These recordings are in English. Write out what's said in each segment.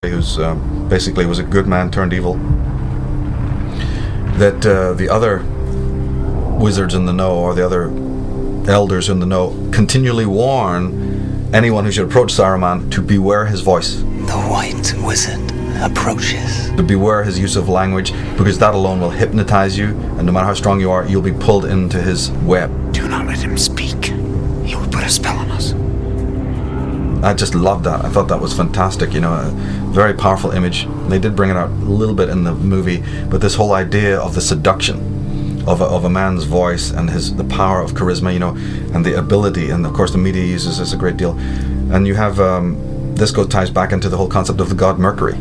who's basically was a good man turned evil, that the other wizards in the know, or the other elders in the know, continually warn anyone who should approach Saruman to beware his voice. The white wizard approaches. To beware his use of language, because that alone will hypnotize you, and no matter how strong you are, you'll be pulled into his web. Do not let him speak. He will put a spell on us. I just loved that. I thought that was fantastic, a very powerful image. They did bring it out a little bit in the movie, but this whole idea of the seduction of a man's voice and the power of charisma, and the ability, and of course the media uses this a great deal. And you have, this ties back into the whole concept of the god Mercury.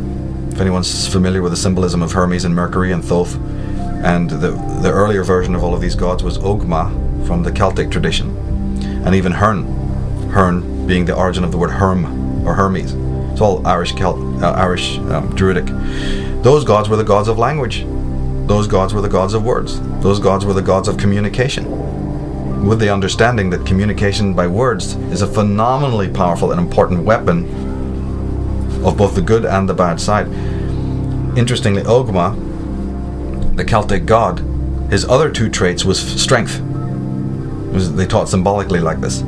If anyone's familiar with the symbolism of Hermes and Mercury and Thoth, and the earlier version of all of these gods was Ogma from the Celtic tradition, and even Hern being the origin of the word Herm or Hermes. It's all Irish Druidic. Those gods were the gods of language. Those gods were the gods of words. Those gods were the gods of communication, with the understanding that communication by words is a phenomenally powerful and important weapon of both the good and the bad side. Interestingly, Ogma, the Celtic god, his other two traits was strength. They taught symbolically like this.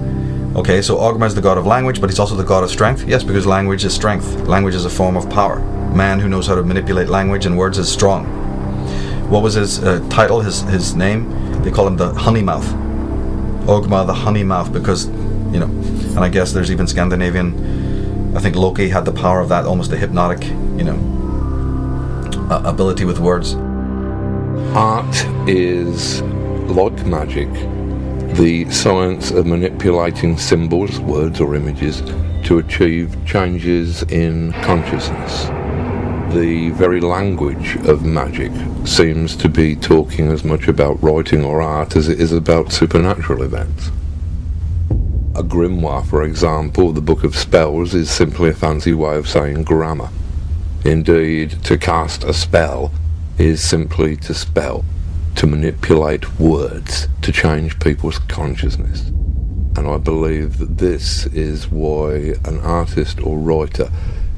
Okay, so Ogma is the god of language, but he's also the god of strength. Yes, because language is strength. Language is a form of power. Man who knows how to manipulate language and words is strong. What was his title, his name? They call him the Honey Mouth. Ogma the Honey Mouth, because, and I guess there's even Scandinavian, I think Loki had the power of that, almost a hypnotic, ability with words. Art is like magic. The science of manipulating symbols, words or images to achieve changes in consciousness. The very language of magic seems to be talking as much about writing or art as it is about supernatural events. A grimoire, for example, the Book of Spells, is simply a fancy way of saying grammar. Indeed, to cast a spell is simply to spell, to manipulate words, to change people's consciousness. And I believe that this is why an artist or writer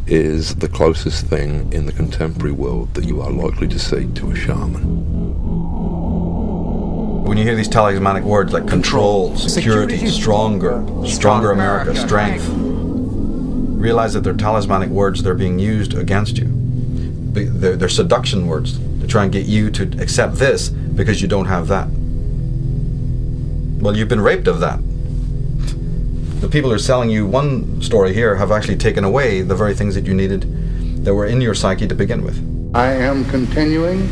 is the closest thing in the contemporary world that you are likely to see to a shaman. When you hear these talismanic words like control, security, stronger America, strength, realize that they're talismanic words. They're being used against you. They're seduction words to try and get you to accept this because you don't have that. Well, you've been raped of that. The people who are selling you one story here have actually taken away the very things that you needed that were in your psyche to begin with. I am continuing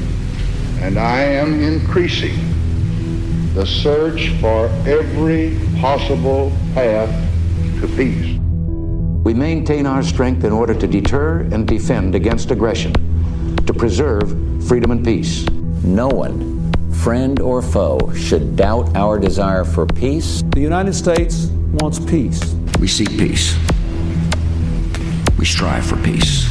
and I am increasing the search for every possible path to peace. We maintain our strength in order to deter and defend against aggression, to preserve freedom and peace. No one, friend or foe, should doubt our desire for peace. The United States wants peace. We seek peace. We strive for peace.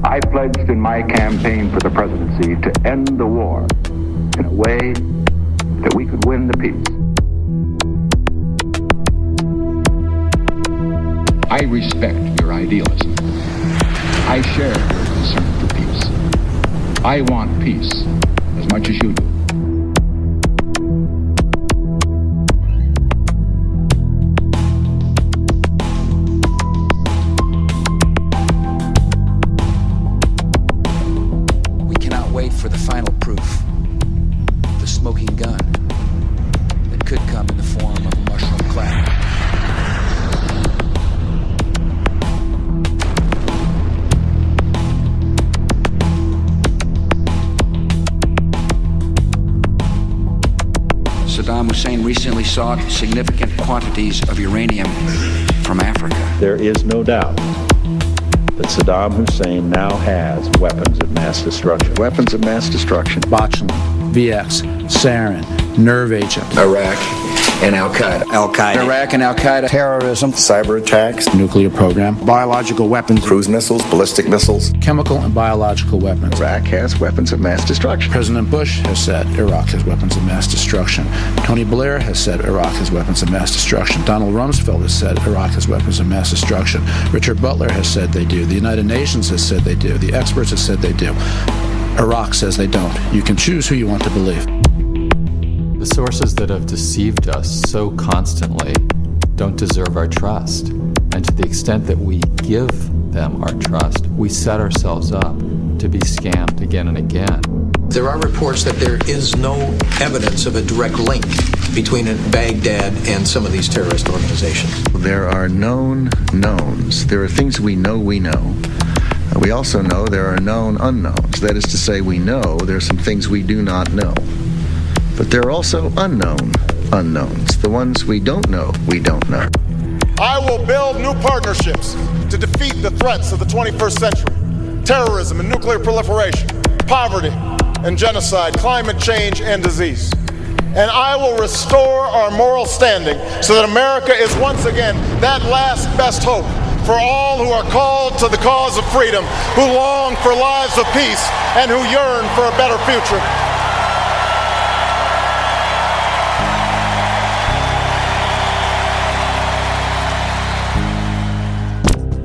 I pledged in my campaign for the presidency to end the war in a way that we could win the peace. I respect your idealism. I share your concern for peace. I want peace as much as you do. We cannot wait for the final proof, the smoking gun that could come in the form of a mushroom cloud. Saddam Hussein recently sought significant quantities of uranium from Africa. There is no doubt that Saddam Hussein now has weapons of mass destruction. Weapons of mass destruction. Botulinum, VX, sarin, nerve agent. Iraq and Al-Qaeda. Al-Qaeda. Iraq and Al-Qaeda. Terrorism. Cyber attacks. Nuclear program. Biological weapons. Cruise missiles. Ballistic missiles. Chemical and biological weapons. Iraq has weapons of mass destruction. President Bush has said Iraq has weapons of mass destruction. Tony Blair has said Iraq has weapons of mass destruction. Donald Rumsfeld has said Iraq has weapons of mass destruction. Richard Butler has said they do. The United Nations has said they do. The experts have said they do. Iraq says they don't. You can choose who you want to believe. The sources that have deceived us so constantly don't deserve our trust. And to the extent that we give them our trust, we set ourselves up to be scammed again and again. There are reports that there is no evidence of a direct link between Baghdad and some of these terrorist organizations. There are known knowns. There are things we know we know. We also know there are known unknowns. That is to say, we know there are some things we do not know. But there are also unknown unknowns. The ones we don't know, we don't know. I will build new partnerships to defeat the threats of the 21st century. Terrorism and nuclear proliferation, poverty and genocide, climate change and disease. And I will restore our moral standing so that America is once again that last best hope for all who are called to the cause of freedom, who long for lives of peace, and who yearn for a better future.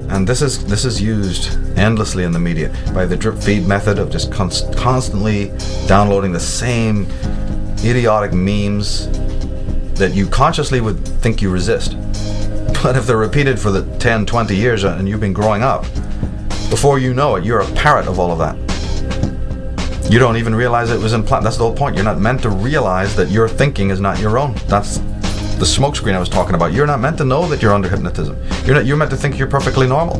And this is used endlessly in the media by the drip feed method of just constantly downloading the same idiotic memes that you consciously would think you resist. But if they're repeated for the 10, 20 years and you've been growing up, before you know it, you're a parrot of all of that. You don't even realize it was implanted. That's the whole point. You're not meant to realize that your thinking is not your own. That's the smokescreen I was talking about. You're not meant to know that you're under hypnotism. You're meant to think you're perfectly normal.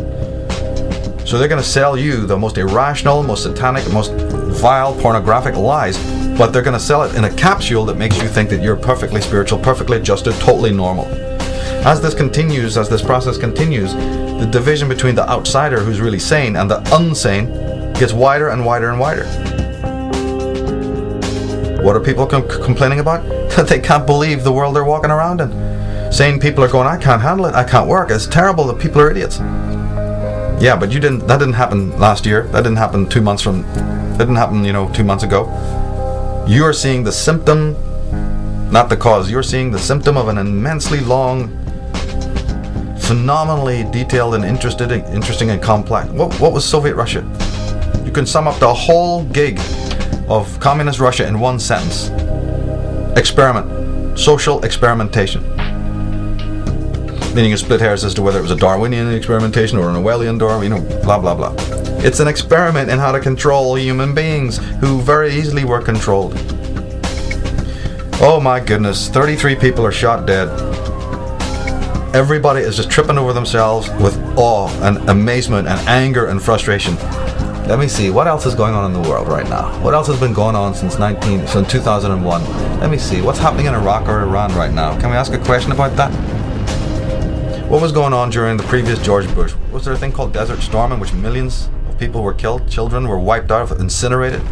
So they're going to sell you the most irrational, most satanic, most vile, pornographic lies, but they're going to sell it in a capsule that makes you think that you're perfectly spiritual, perfectly adjusted, totally normal. As this process continues, the division between the outsider who's really sane and the unsane gets wider and wider and wider. What are people complaining about? That they can't believe the world they're walking around in. Sane people are going, I can't handle it, I can't work, it's terrible, the people are idiots. Yeah, but that didn't happen last year, that didn't happen 2 months ago. You're seeing the symptom, not the cause. You're seeing the symptom of an immensely long, phenomenally detailed and interesting and complex. What was Soviet Russia? You can sum up the whole gig of communist Russia in one sentence. Experiment. Social experimentation. Meaning a split hairs as to whether it was a Darwinian experimentation or an Orwellian blah blah blah. It's an experiment in how to control human beings who very easily were controlled. Oh my goodness, 33 people are shot dead. Everybody is just tripping over themselves with awe and amazement and anger and frustration. Let me see, what else is going on in the world right now? What else has been going on since 2001? Let me see, what's happening in Iraq or Iran right now? Can we ask a question about that? What was going on during the previous George Bush? Was there a thing called Desert Storm in which millions of people were killed? Children were wiped out, incinerated?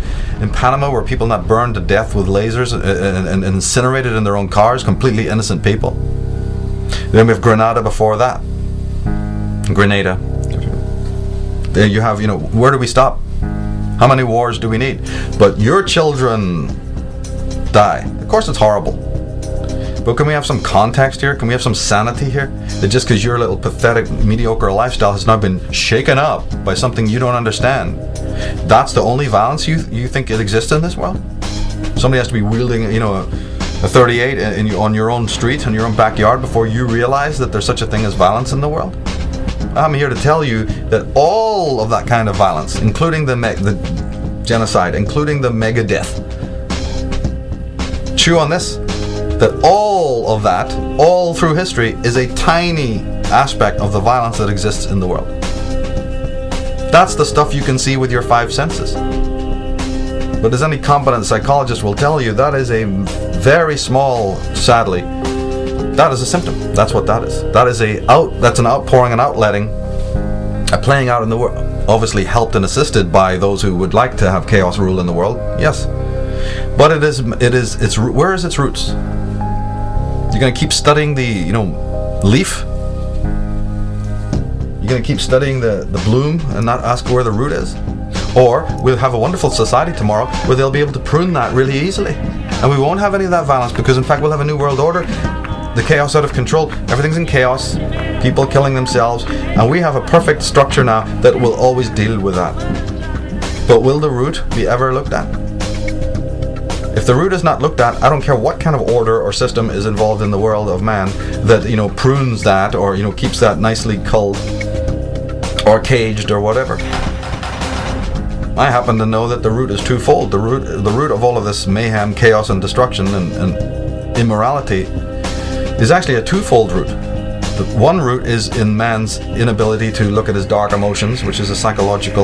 In Panama, were people not burned to death with lasers and incinerated in their own cars? Completely innocent people. Then we have Grenada before that. Grenada. There you have, where do we stop? How many wars do we need? But your children die. Of course it's horrible. But can we have some context here? Can we have some sanity here? That just because your little pathetic, mediocre lifestyle has now been shaken up by something you don't understand, that's the only violence you think it exists in this world? Somebody has to be wielding, a 38 on your own street, in your own backyard before you realize that there's such a thing as violence in the world? I'm here to tell you that all of that kind of violence, including the genocide, including the mega death, chew on this, that all of that, all through history, is a tiny aspect of the violence that exists in the world. That's the stuff you can see with your five senses. But as any competent psychologist will tell you, that is a very small, sadly, that is a symptom. That's what that is. That's an outpouring and outletting, a playing out in the world. Obviously helped and assisted by those who would like to have chaos rule in the world. Yes. But where is its roots? You're going to keep studying the, leaf? You're going to keep studying the bloom and not ask where the root is? Or we'll have a wonderful society tomorrow where they'll be able to prune that really easily. And we won't have any of that violence, because in fact we'll have a new world order. The chaos out of control. Everything's in chaos. People killing themselves. And we have a perfect structure now that will always deal with that. But will the root be ever looked at? If the root is not looked at, I don't care what kind of order or system is involved in the world of man that, prunes that or, keeps that nicely culled or caged or whatever. I happen to know that the root is twofold. The root of all of this mayhem, chaos, and destruction and immorality is actually a twofold root. The one root is in man's inability to look at his dark emotions, which is a psychological